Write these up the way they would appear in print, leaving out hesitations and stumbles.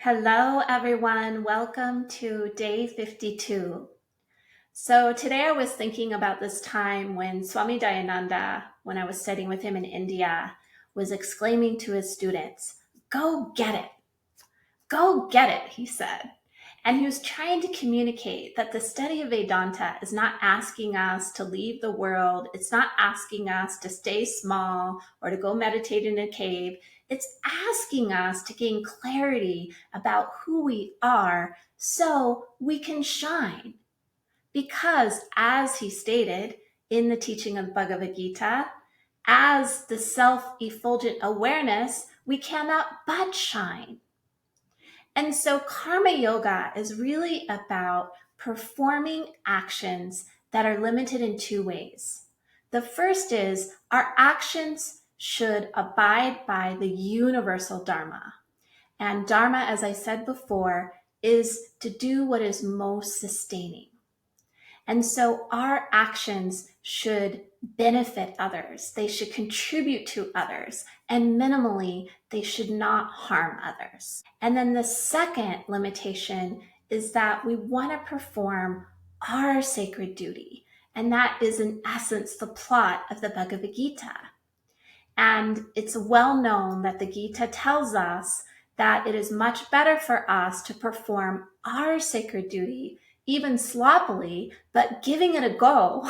Hello, everyone. Welcome to day 52. So, today I was thinking about this time when Swami Dayananda, when I was studying with him in India, was exclaiming to his students, "Go get it! Go get it," he said. And he was trying to communicate that the study of Vedanta is not asking us to leave the world. It's not asking us to stay small or to go meditate in a cave. It's asking us to gain clarity about who we are so we can shine. Because, as he stated in the teaching of Bhagavad Gita, as the self-effulgent awareness, we cannot but shine. And so karma yoga is really about performing actions that are limited in two ways. The first is our actions should abide by the universal dharma. And dharma, as I said before, is to do what is most sustaining. And so our actions should benefit others. They should contribute to others. And minimally, they should not harm others. And then the second limitation is that we want to perform our sacred duty. And that is, in essence, the plot of the Bhagavad Gita. And it's well known that the Gita tells us that it is much better for us to perform our sacred duty, even sloppily, but giving it a go,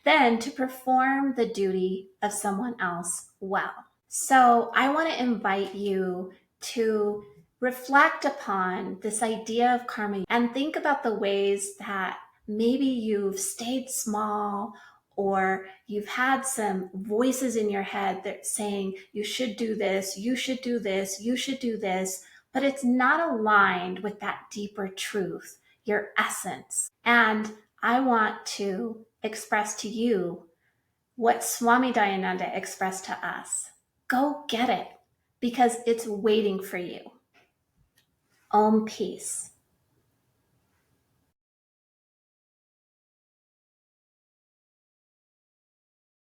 than to perform the duty of someone else well. So I want to invite you to reflect upon this idea of karma and think about the ways that maybe you've stayed small, or you've had some voices in your head that saying you should do this, you should do this, you should do this, but it's not aligned with that deeper truth, your essence. And I want to express to you what Swami Dayananda expressed to us. Go get it, because it's waiting for you. Om peace.